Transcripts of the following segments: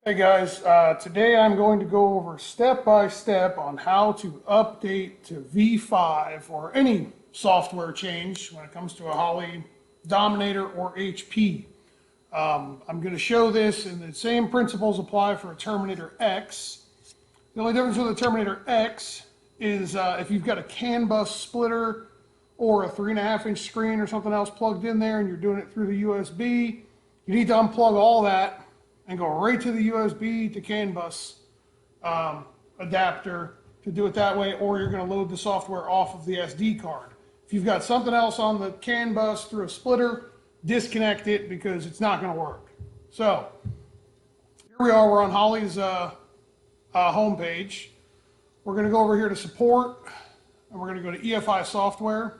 Hey guys, today I'm going to go over step by step on how to update to V5 or any software change when it comes to a Holley Dominator or HP. I'm going to show this, and the same principles apply for a Terminator X. The only difference with a Terminator X is if you've got a CAN bus splitter or a 3.5-inch screen or something else plugged in there and you're doing it through the USB, you need to unplug all that and go right to the USB to CAN bus adapter to do it that way, or you're going to load the software off of the SD card. If you've got something else on the CAN bus through a splitter, disconnect it because it's not going to work. So here we are, we're on Holley's homepage. We're going to go over here to support, and we're going to go to EFI software.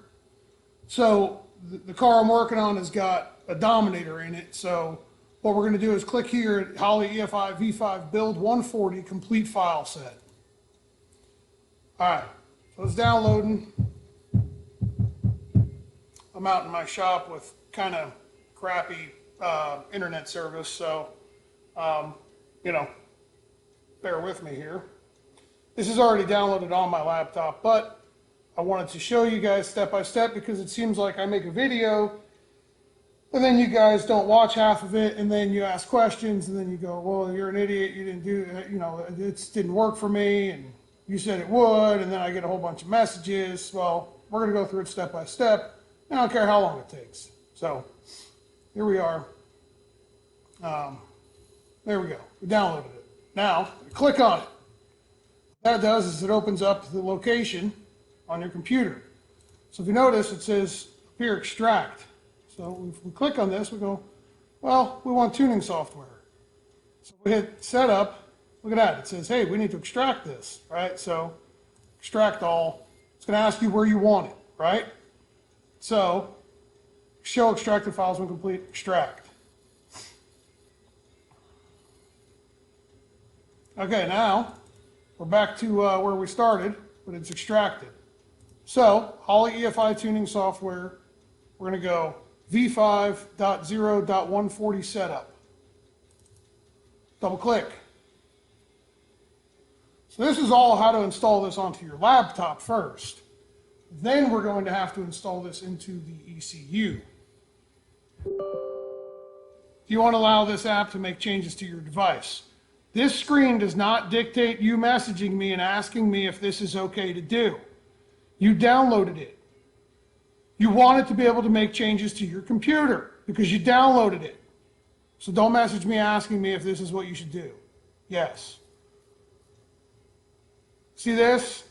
So the car I'm working on has got a Dominator in it, so what we're going to do is click here at Holley Efi V5 build 140 complete file set. All right, so it's downloading. I'm out in my shop with kind of crappy internet service, so bear with me here. This is already downloaded on my laptop, but I wanted to show you guys step by step because it seems like I make a video and then you guys don't watch half of it, and then you ask questions, and then you go, well, you're an idiot, you didn't do it, it didn't work for me, and you said it would, and then I get a whole bunch of messages. Well, we're going to go through it step by step, and I don't care how long it takes. So, here we are. There we go. We downloaded it. Now, click on it. What that does is it opens up the location on your computer. So if you notice, it says up here, extract. So if we click on this, we go, well, we want tuning software. So we hit setup, look at that, it says, hey, we need to extract this, right? So extract all, it's gonna ask you where you want it, right? So show extracted files when complete, extract. Okay, now we're back to where we started, but it's extracted. So Holley Efi tuning software, we're gonna go v5.0.140 setup. Double click. So this is all how to install this onto your laptop first. Then we're going to have to install this into the ECU. You want to allow this app to make changes to your device. This screen does not dictate you messaging me and asking me if this is okay to do. You downloaded it. You want it to be able to make changes to your computer because you downloaded it. So don't message me asking me if this is what you should do. Yes. See this?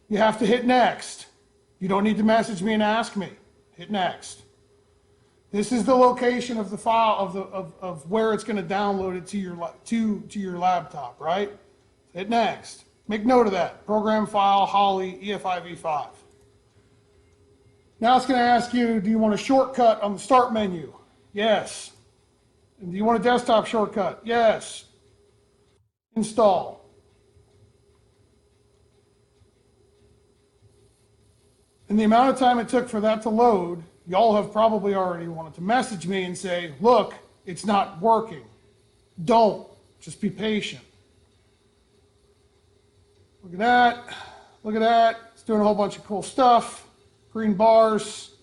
You have to hit next. You don't need to message me and ask me. Hit next. This is the location of the file of where it's going to download it to your laptop, right? Hit next. Make note of that. Program file Holley Efi V5. Now it's going to ask you, do you want a shortcut on the start menu? Yes. And do you want a desktop shortcut? Yes. Install. And the amount of time it took for that to load, y'all have probably already wanted to message me and say, look, it's not working. Don't. Just be patient. Look at that. Look at that. It's doing a whole bunch of cool stuff. Green bars,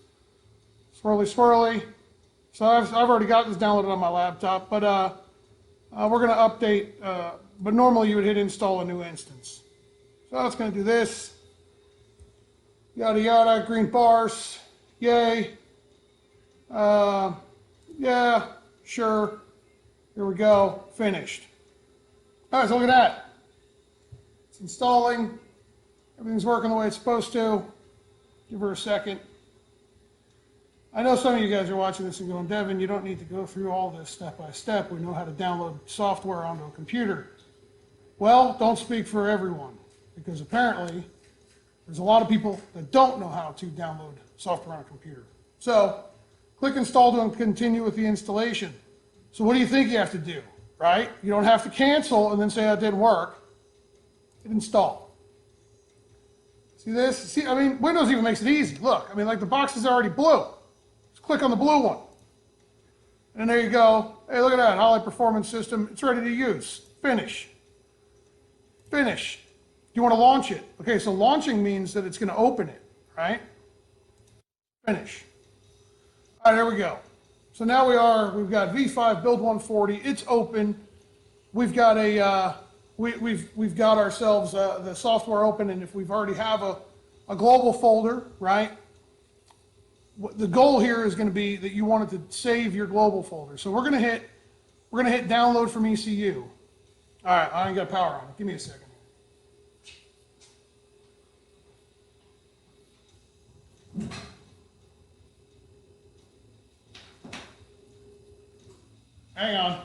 swirly, swirly. So I've already got this downloaded on my laptop, but we're going to update, but normally you would hit install a new instance. So it's going to do this, yada, yada, green bars, yay, yeah, sure, here we go, finished. All right, so look at that. It's installing, everything's working the way it's supposed to. Give her a second. I know some of you guys are watching this and going, Devin, you don't need to go through all this step by step. We know how to download software onto a computer. Well, don't speak for everyone, because apparently there's a lot of people that don't know how to download software on a computer. So click install to continue with the installation. So what do you think you have to do, right? You don't have to cancel and then say that didn't work. Hit install. See this? See, I mean, Windows even makes it easy. Look, I mean, like the box is already blue. Just click on the blue one. And there you go. Hey, look at that, Holley Performance System. It's ready to use. Finish. Finish. You want to launch it. Okay, so launching means that it's going to open it, right? Finish. All right, there we go. So now we've got V5 build 140. It's open. We've got we've got ourselves the software open, and if we've already have a global folder, right? The goal here is going to be that you want it to save your global folder. So we're going to hit download from ECU. All right, I ain't got power on. Give me a second. Hang on.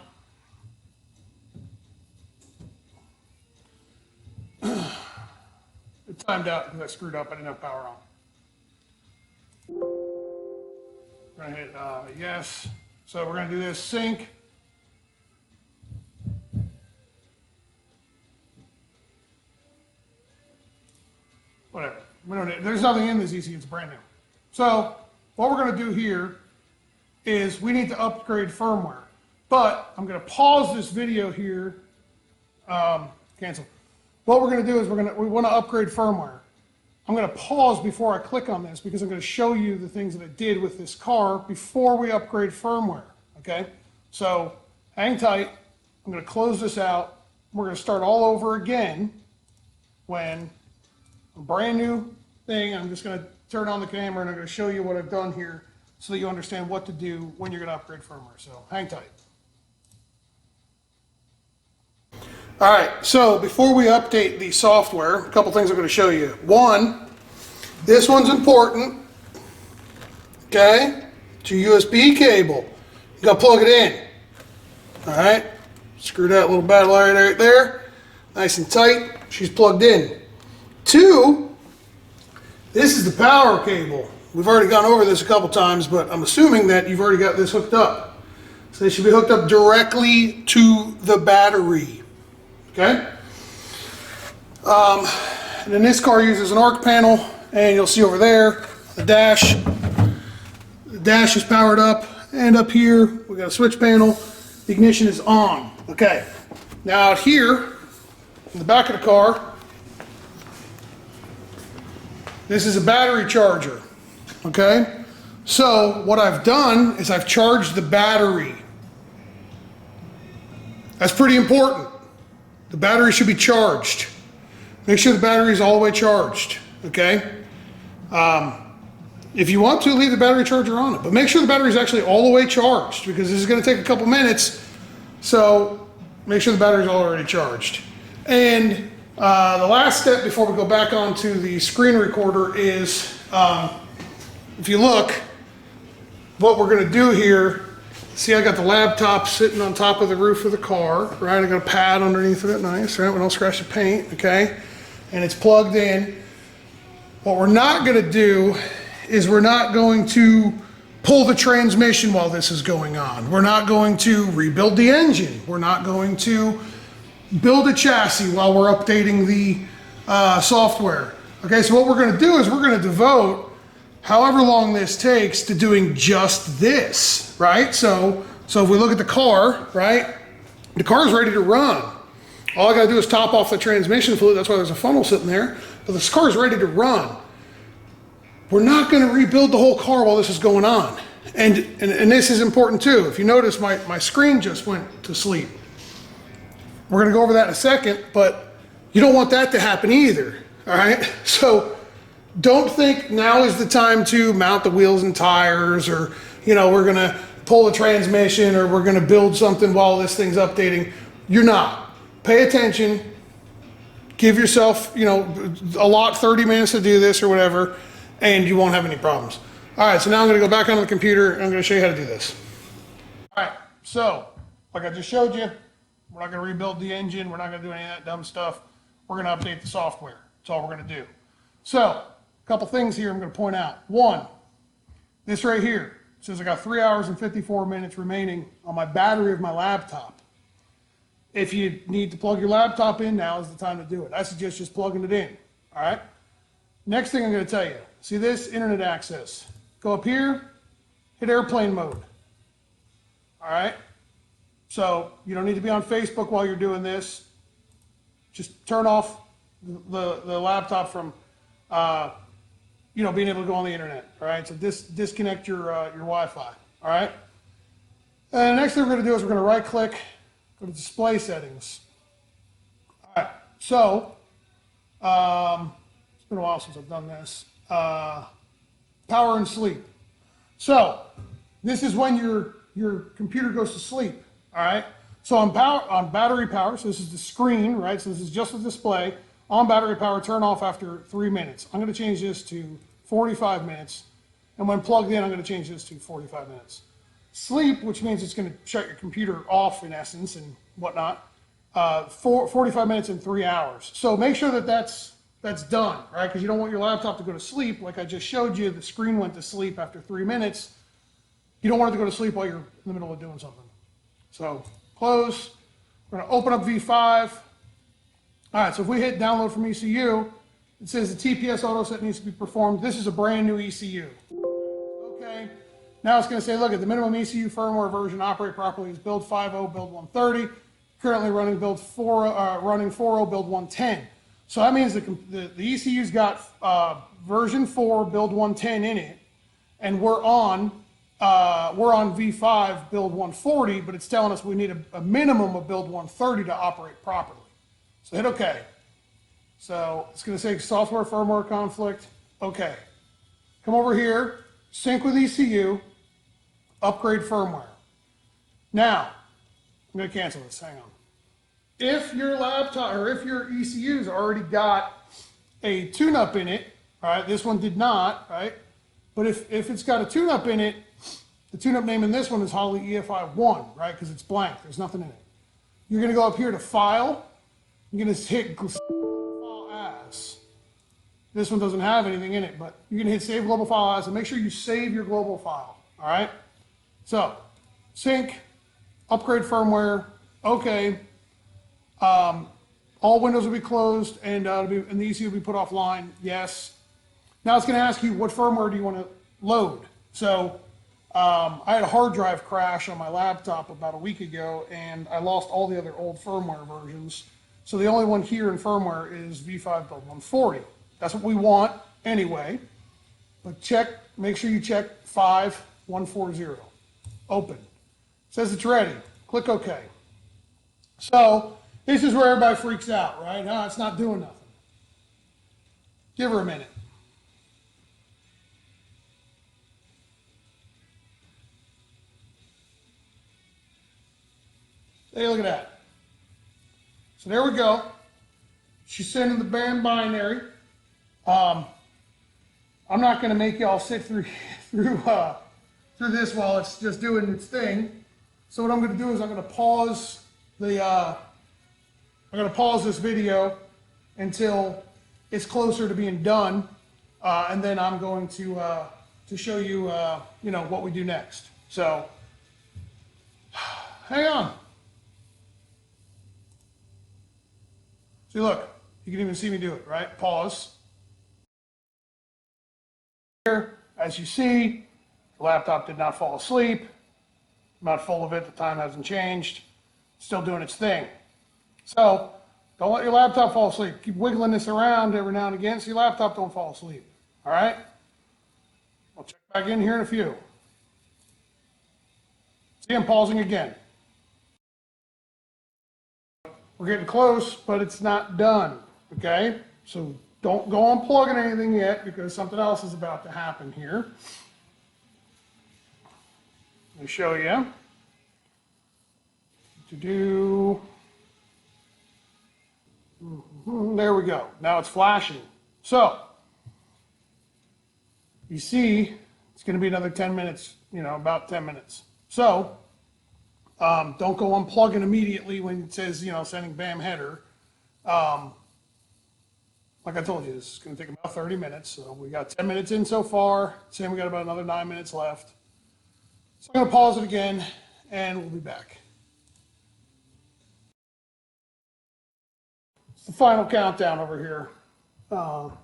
It timed out because I screwed up. I didn't have power on. We're going to hit yes. So we're going to do this sync. Whatever. There's nothing in this ECU. It's brand new. So what we're going to do here is we need to upgrade firmware. But I'm going to pause this video here. Cancel. What we're going to do is we want to upgrade firmware. I'm going to pause before I click on this because I'm going to show you the things that I did with this car before we upgrade firmware. Okay? So hang tight. I'm going to close this out. We're going to start all over again when a brand new thing. I'm just going to turn on the camera and I'm going to show you what I've done here so that you understand what to do when you're going to upgrade firmware. So hang tight. All right, so before we update the software, a couple things I'm going to show you. One, this one's important, okay? It's your USB cable. You got to plug it in. All right, screw that little battery right there. Nice and tight. She's plugged in. Two, this is the power cable. We've already gone over this a couple times, but I'm assuming that you've already got this hooked up. So they should be hooked up directly to the battery. Okay? And then this car uses an arc panel, and you'll see over there the dash. The dash is powered up, and up here we got a switch panel. The ignition is on. Okay. Now out here in the back of the car, this is a battery charger. Okay? So what I've done is I've charged the battery. That's pretty important. The battery should be charged. Make sure the battery is all the way charged, okay? If you want to, leave the battery charger on it, but make sure the battery is actually all the way charged because this is going to take a couple minutes, so make sure the battery is already charged. And the last step before we go back onto the screen recorder is, if you look, what we're going to do here. See, I got the laptop sitting on top of the roof of the car, right? I got a pad underneath of it, nice, right? We don't scratch the paint, okay? And it's plugged in. What we're not gonna do is we're not going to pull the transmission while this is going on. We're not going to rebuild the engine. We're not going to build a chassis while we're updating the software. Okay, so what we're gonna do is we're gonna devote however long this takes to doing just this, right? So if we look at the car, right? The car is ready to run. All I gotta do is top off the transmission fluid. That's why there's a funnel sitting there. But this car is ready to run. We're not gonna rebuild the whole car while this is going on. And this is important too. If you notice, my screen just went to sleep. We're gonna go over that in a second, but you don't want that to happen either, all right? So don't think now is the time to mount the wheels and tires, or, you know, we're gonna pull the transmission, or we're gonna build something while this thing's updating. You're not. Pay attention. Give yourself, you know, allot 30 minutes to do this or whatever, and you won't have any problems. All right, so now I'm gonna go back on the computer and I'm gonna show you how to do this. All right, so like I just showed you, we're not gonna rebuild the engine. We're not gonna do any of that dumb stuff. We're gonna update the software. That's all we're gonna do. So, a couple things here I'm gonna point out. One, this right here says I got 3 hours and 54 minutes remaining on my battery of my laptop. If you need to plug your laptop in, now is the time to do it. I suggest just plugging it in, all right? Next thing I'm gonna tell you, see this, internet access. Go up here, hit airplane mode, all right? So you don't need to be on Facebook while you're doing this. Just turn off the laptop from, being able to go on the internet. All right. So disconnect your Wi-Fi. All right. And the next thing we're going to do is we're going to right-click, go to Display Settings. All right. So it's been a while since I've done this. Power and sleep. So this is when your computer goes to sleep. All right. So on battery power, so this is the screen, right? So this is just the display. On battery power, turn off after 3 minutes. I'm going to change this to 45 minutes. And when plugged in, I'm going to change this to 45 minutes. Sleep, which means it's going to shut your computer off in essence and whatnot, 45 minutes and 3 hours. So make sure that that's done, right? Because you don't want your laptop to go to sleep. Like I just showed you, the screen went to sleep after 3 minutes. You don't want it to go to sleep while you're in the middle of doing something. So close. We're going to open up V5. All right, so if we hit download from ECU, it says the TPS auto set needs to be performed. This is a brand new ECU. Okay. Now it's going to say, look, at the minimum ECU firmware version operate properly is build 5.0, build 130. Currently running build 4.0, build 110. So that means the ECU's got version 4, build 110 in it, and we're on V5 build 140, but it's telling us we need a minimum of build 130 to operate properly. So hit OK. So it's going to say software firmware conflict. OK. Come over here, sync with ECU, upgrade firmware. Now, I'm going to cancel this. Hang on. If your laptop or if your ECU's already got a tune-up in it, all right, this one did not, right? But if it's got a tune-up in it, the tune-up name in this one is Holley Efi 1, right? Because it's blank. There's nothing in it. You're going to go up here to File. You're going to hit Global File As. This one doesn't have anything in it, but you're going to hit Save Global File As and make sure you save your global file, all right? So, sync, upgrade firmware, OK. All windows will be closed and the ECU will be put offline, yes. Now it's going to ask you what firmware do you want to load. So I had a hard drive crash on my laptop about a week ago and I lost all the other old firmware versions. So the only one here in firmware is V5 build 140. That's what we want anyway. But make sure you check 5140. Open. It says it's ready. Click OK. So this is where everybody freaks out, right? No, it's not doing nothing. Give her a minute. Hey, look at that. So there we go. She's sending the band binary. I'm not going to make y'all sit through this while it's just doing its thing. So what I'm going to do is I'm going to pause this video until it's closer to being done, and then I'm going to show you what we do next. So hang on. See, look, you can even see me do it, right? Pause. Here, as you see, the laptop did not fall asleep. I'm not full of it. The time hasn't changed. It's still doing its thing. So don't let your laptop fall asleep. Keep wiggling this around every now and again so your laptop don't fall asleep. All right? I'll check back in here in a few. See, I'm pausing again. We're getting close, but it's not done. Okay? So don't go unplugging anything yet because something else is about to happen here. Let me show you. There we go. Now it's flashing. So you see, it's going to be another 10 minutes, about 10 minutes. So don't go unplugging immediately when it says, sending BAM header. Like I told you, this is going to take about 30 minutes. So we got 10 minutes in so far. Saying we got about another 9 minutes left. So I'm going to pause it again, and we'll be back. It's the final countdown over here. So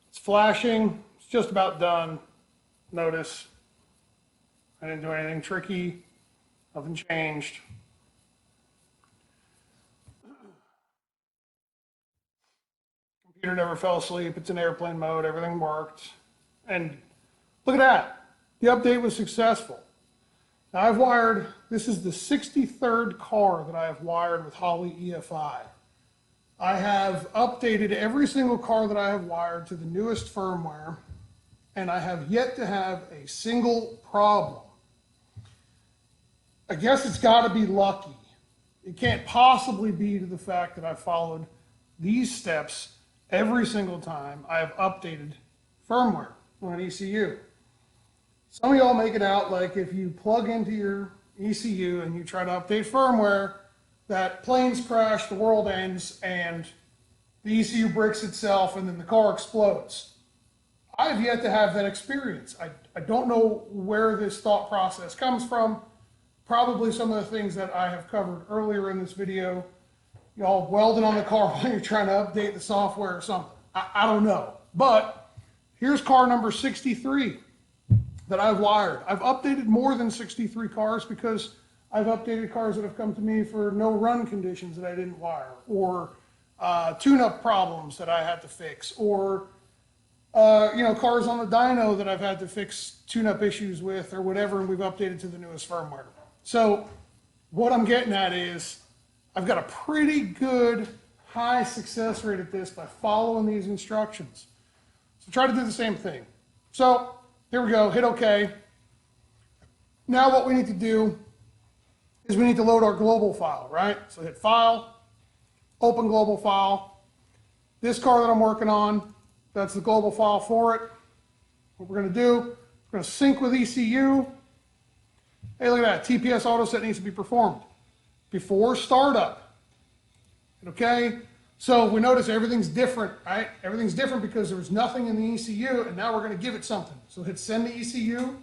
it's flashing. It's just about done. Notice I didn't do anything tricky. Nothing changed. Computer never fell asleep. It's in airplane mode. Everything worked. And look at that. The update was successful. Now I've wired, this is the 63rd car that I have wired with Holley Efi. I have updated every single car that I have wired to the newest firmware, and I have yet to have a single problem. I guess it's got to be lucky. It can't possibly be to the fact that I followed these steps every single time I have updated firmware on an ECU. Some of y'all make it out like if you plug into your ECU and you try to update firmware, that planes crash, the world ends, and the ECU breaks itself and then the car explodes. I have yet to have that experience. I don't know where this thought process comes from. Probably some of the things that I have covered earlier in this video. Y'all welding on the car while you're trying to update the software or something. I don't know. But here's car number 63 that I've wired. I've updated more than 63 cars because I've updated cars that have come to me for no run conditions that I didn't wire, or tune-up problems that I had to fix, or cars on the dyno that I've had to fix tune-up issues with or whatever, and we've updated to the newest firmware. So what I'm getting at is I've got a pretty good high success rate at this by following these instructions. So try to do the same thing. So here we go, hit OK. Now what we need to do is we need to load our global file, right? So hit File, Open Global File. This car that I'm working on, that's the global file for it. What we're going to do, we're going to sync with ECU. Hey, look at that, TPS auto set needs to be performed before startup. Okay, so we notice everything's different, right? Everything's different because there was nothing in the ECU, and now we're going to give it something. So hit Send to ECU.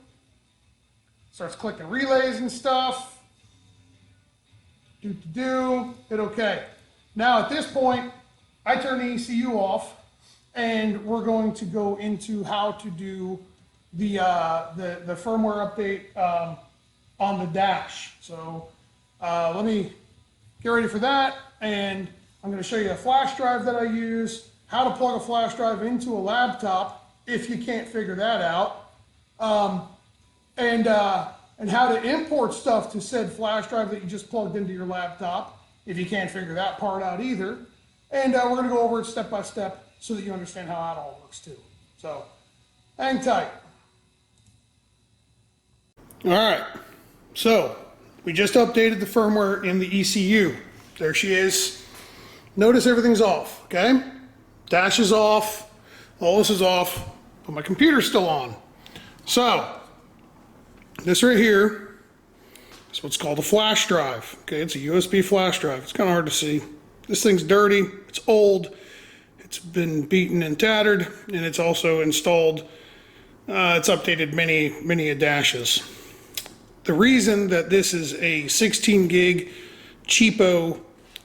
Starts clicking relays and stuff. Hit OK. Now at this point, I turn the ECU off, and we're going to go into how to do the firmware update on the dash. So let me get ready for that, and I'm going to show you a flash drive that I use, how to plug a flash drive into a laptop if you can't figure that out, and how to import stuff to said flash drive that you just plugged into your laptop if you can't figure that part out either. And we're going to go over it step by step so that you understand how that all works too. So hang tight. All right, so we just updated the firmware in the ECU. There she is. Notice everything's off, okay? Dash is off, all this is off, but my computer's still on. So this right here is what's called a flash drive. Okay, it's a USB flash drive. It's kind of hard to see. This thing's dirty, it's old, it's been beaten and tattered, and it's also installed, it's updated many dashes. The reason that this is a 16 gig cheapo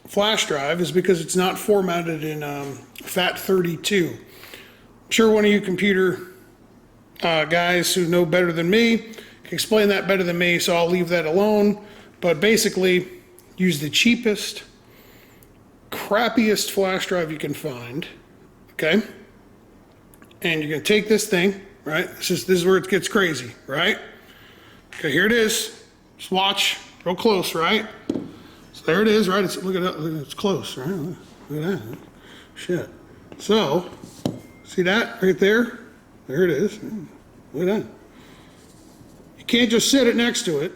flash drive is because it's not formatted in FAT32. I'm sure one of you computer guys who know better than me can explain that better than me, so I'll leave that alone. But basically, use the cheapest, crappiest flash drive you can find, okay? And you're gonna take this thing, right? This is where it gets crazy, right? Okay, here it is. Just watch real close, right? So there it is, right? Look at that, it's close, right? Look at that, shit. So, see that right there? There it is, look at that. You can't just sit it next to it,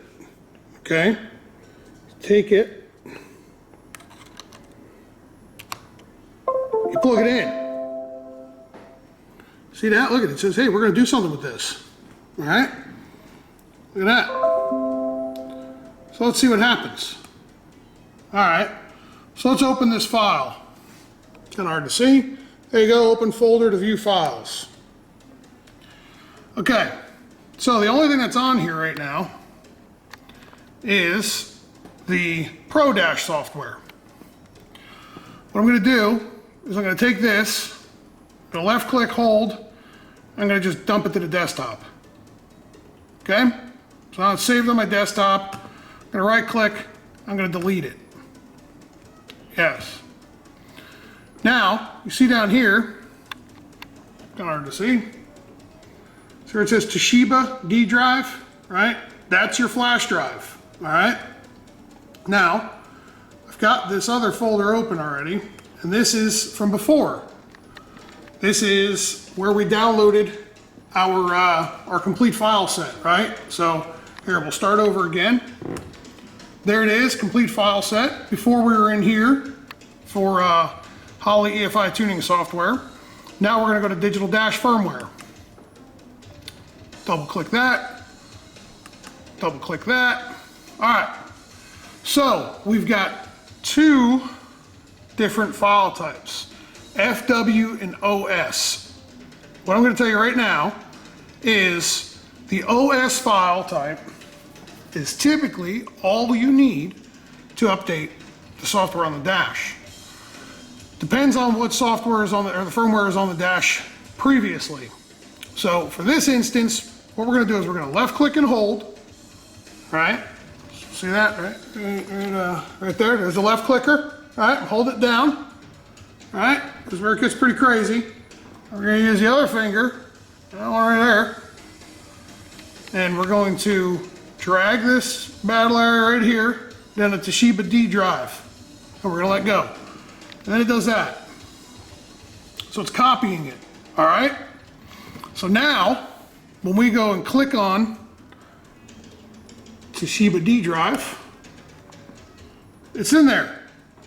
okay? Take it, you plug it in. See that? Look at it, it says, hey, we're gonna do something with this, all right? Look at that. So let's see what happens. All right, so let's open this file. It's kind of hard to see. There you go, open folder to view files. Okay, so the only thing that's on here right now is the Pro Dash software. What I'm gonna do is I'm gonna take this, I'm gonna left click hold, I'm gonna just dump it to the desktop. Okay, so now it's saved on my desktop. I'm going to right click, I'm going to delete it. Yes. Now, you see down here, kind of hard to see. See where it says Toshiba D drive, right? That's your flash drive, all right? Now, I've got this other folder open already, and this is from before. This is where we downloaded our complete file set, right? So here, we'll start over again. There it is, complete file set. Before we were in here for Holley Efi tuning software. Now we're gonna go to digital dash firmware. Double click that, double click that. All right, so we've got two different file types, FW and OS. What I'm gonna tell you right now is the OS file type is typically all you need to update the software on the dash. Depends on what software is on the, or the firmware is on the dash previously. So for this instance, what we're gonna do is we're gonna left click and hold, right? See that, right there, there's the left clicker, right? Hold it down, right? This is where it gets pretty crazy. We're gonna use the other finger, that one right there, and we're going to drag this battle area right here down to Toshiba D drive, and we're gonna let go. And then it does that. So it's copying it, all right? So now, when we go and click on Toshiba D drive, it's in there.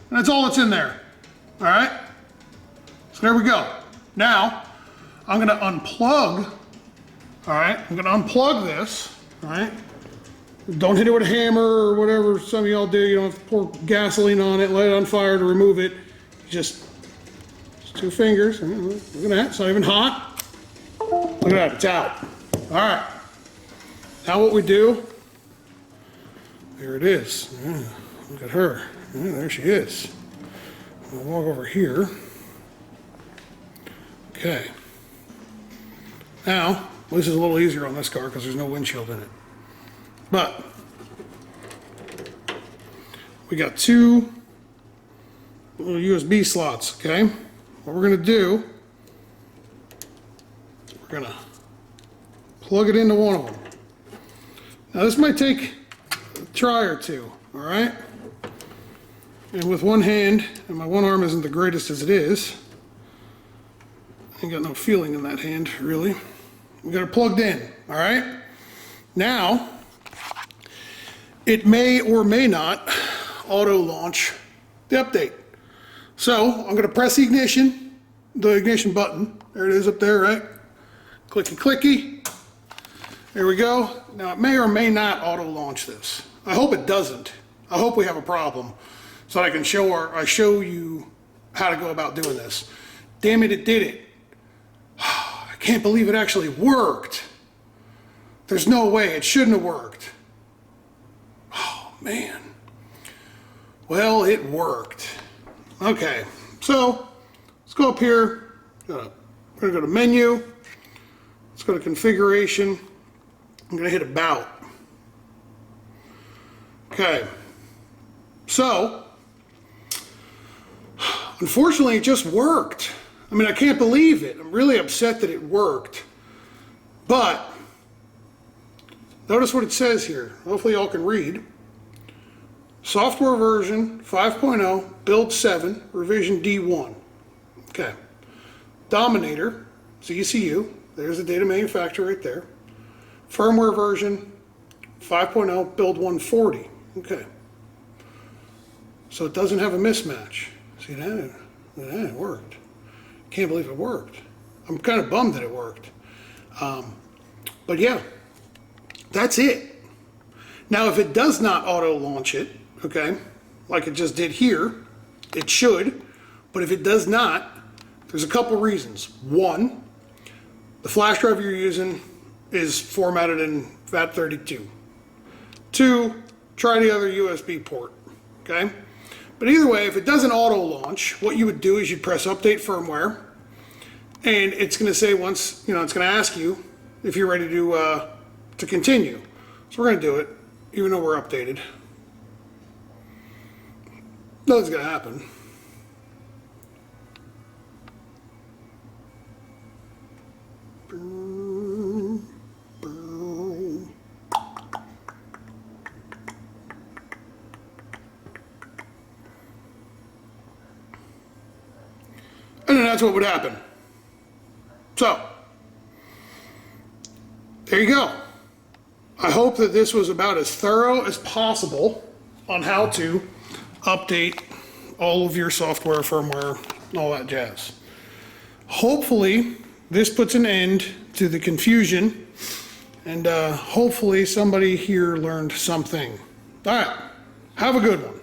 And that's all that's in there, all right? So there we go. Now, I'm gonna unplug, all right? I'm gonna unplug this, all right? Don't hit it with a hammer or whatever some of y'all do. You don't have to pour gasoline on it, let it on fire to remove it. Just two fingers. Look at that, it's not even hot. Look at that, it's out. All right. Now what we do, there it is. Yeah, look at her. Yeah, there she is. I'll walk over here. Okay. Now, this is a little easier on this car because there's no windshield in it. But we got two little USB slots, okay? What we're gonna do, we're gonna plug it into one of them. Now this might take a try or two, all right? And with one hand, and my one arm isn't the greatest as it is, I ain't got no feeling in that hand, really. We got it plugged in, all right? Now, it may or may not auto launch the update. So I'm going to press the ignition button. There it is up there, right? Clicky, clicky. There we go. Now it may or may not auto launch this. I hope it doesn't. I hope we have a problem so that I can show you how to go about doing this. Damn it, it did it. I can't believe it actually worked. There's no way, it shouldn't have worked. Oh man. Well, it worked. Okay, so let's go up here. We're gonna go to menu. Let's go to configuration. I'm gonna hit about. Okay, so unfortunately it just worked. I mean, I can't believe it. I'm really upset that it worked. But notice what it says here. Hopefully y'all can read. Software version 5.0, build 7, revision D1. Okay. Dominator, it's ECU. There's the data manufacturer right there. Firmware version 5.0, build 140. Okay. So it doesn't have a mismatch. See that? It worked. Can't believe it worked. I'm kind of bummed that it worked. But yeah, that's it. Now, if it does not auto launch it, okay, like it just did here, it should, but if it does not, there's a couple reasons. One, the flash drive you're using is formatted in FAT32. Two, try the other USB port, okay? But either way, if it doesn't auto launch, what you would do is you'd press update firmware, and it's gonna say once, it's gonna ask you if you're ready to continue. So we're gonna do it, even though we're updated. Nothing's gonna happen. And then that's what would happen. So, there you go. I hope that this was about as thorough as possible on how to update all of your software, firmware, and all that jazz. Hopefully, this puts an end to the confusion, and hopefully somebody here learned something. All right, have a good one.